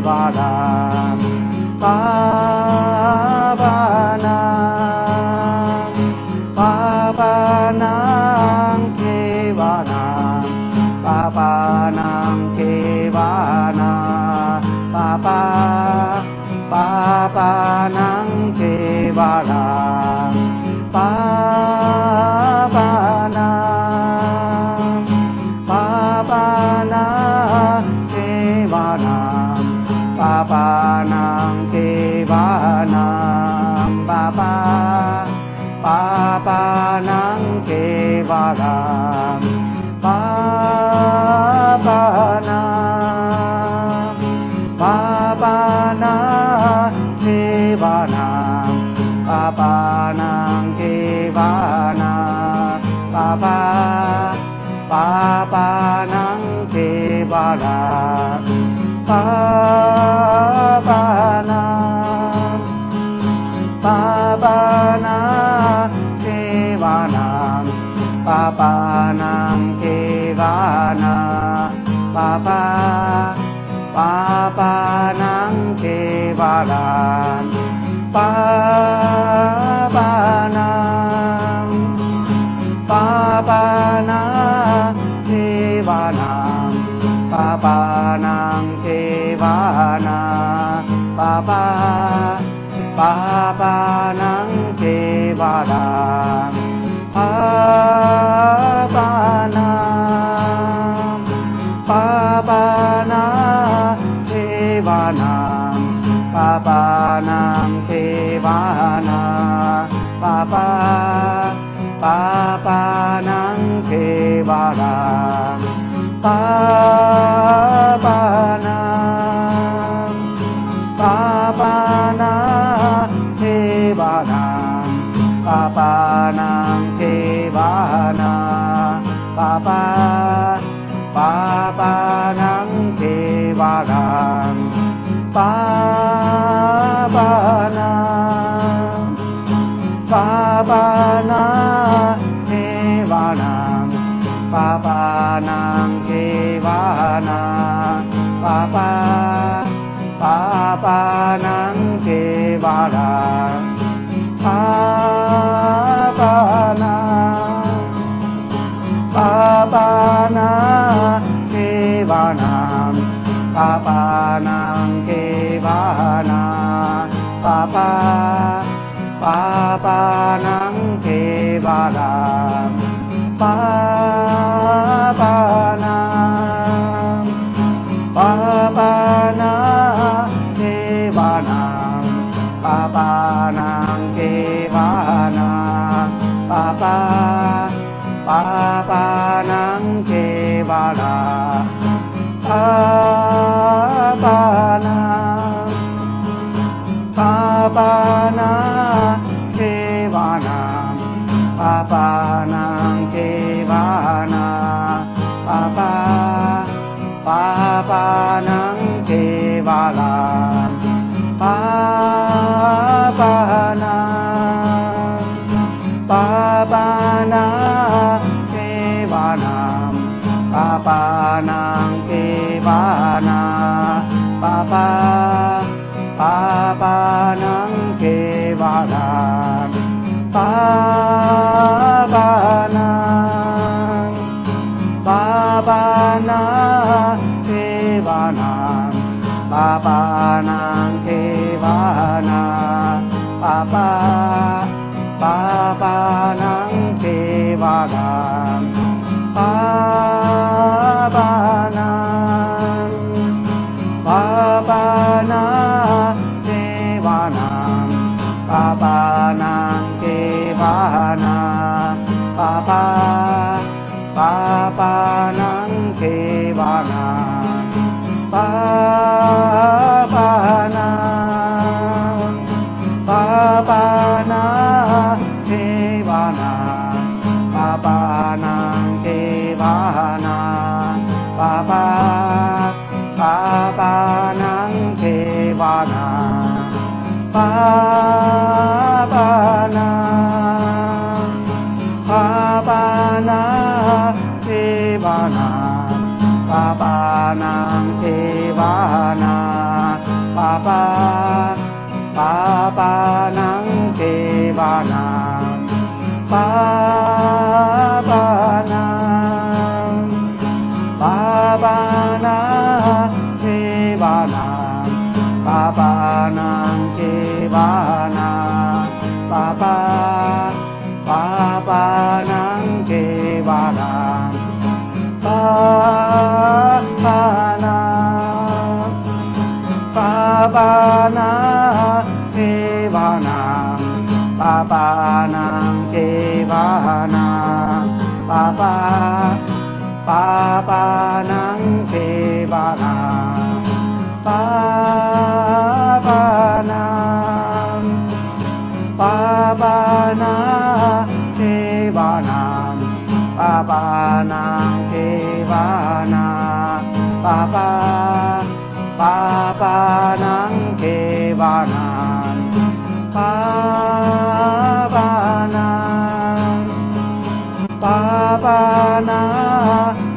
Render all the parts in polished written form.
Kevalam Pavanam Pavanam Kevalam Pavanam Kevalam Pavanam Kevalam Pavanam Pavanam Kevalam Pavanam Kevalam Pavanam Kevalam Pavanam Pavanam Kevalam Pavanam Kevalam Pavanam Kevalam Pavanam Pavanam Kevalam Pavanam Kevalam Pavanam Kevalam Pavanam Pavanam Kevalam Pavanam Kevalam Pavanam Kevalam Pavanam Pavanam Kevalam Pavanam Kevalam Pavanam Kevalam Pavanam Pavanam Kevalam Pavanam Kevalam Pavanam Kevalam Pavanam Pavanam Kevalam Pavanam Kevalam Pavanam Kevalam Pavanam Pavanam Kevalam Pavanam Kevalam Pavanam Kevalam Pavanam Pavanam Kevalam Pavanam Kevalam Pavanam Kevalam Pavanam Pavanam Kevalam Pavanam Kevalam Pavanam Kevalam Pavanam Pavanam Kevalam Pavanam Kevalam Pavanam Kevalam Pavanam Pavanam Kevalam Pavanam Kevalam Pavanam Kevalam Pavanam Pavanam Kevalam Pavanam Kevalam Pavanam Kevalam Pavanam Pavanam Kevalam Pavanam Kevalam Pavanam Kevalam Pavanam Pavanam Kevalam Pavanam Kevalam va nam pa pa nang ke va na pa pa nang ke va na pa na pa na ke va na pa nang ke va na pa pa nang ke va na pa na ke va na pa nang ke va na pa nang ke va na pa na na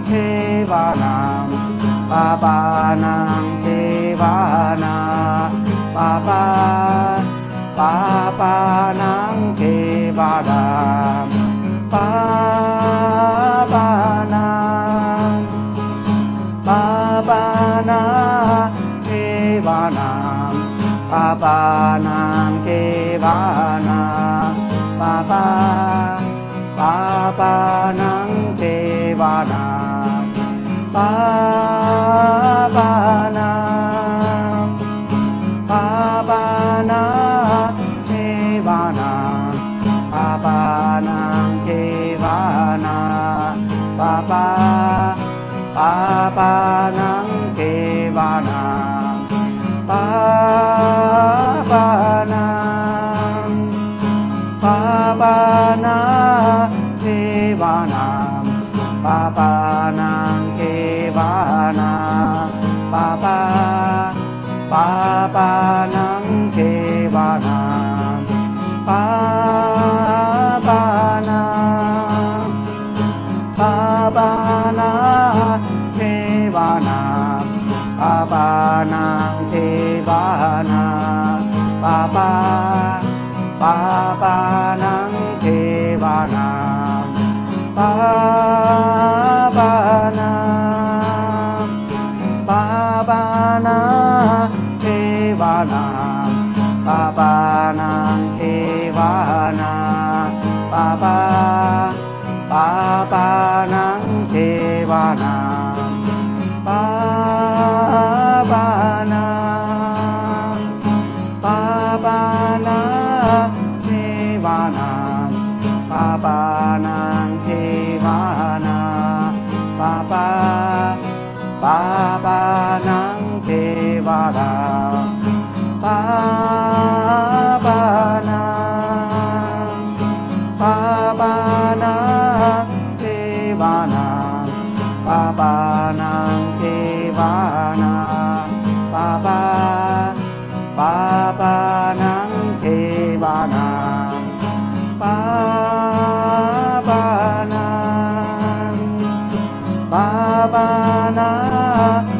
ke va na pa nang ke va na pa nang ke va na pa na ke va na pa nang ke va na pa nang ke va na pa na ke va na pa nang ke va na pa nang ke va na pa na ke va na pa nang ke va na pa nang ke va na pa na ke va na pa nang ke va na pa nang ke va na pa na ke va na pa nang ke va na pa nang ke va na pa na ke va na pa nang ke va na pa nang ke va na pa na ke va na pa nang ke va na pa nang ke va na pa na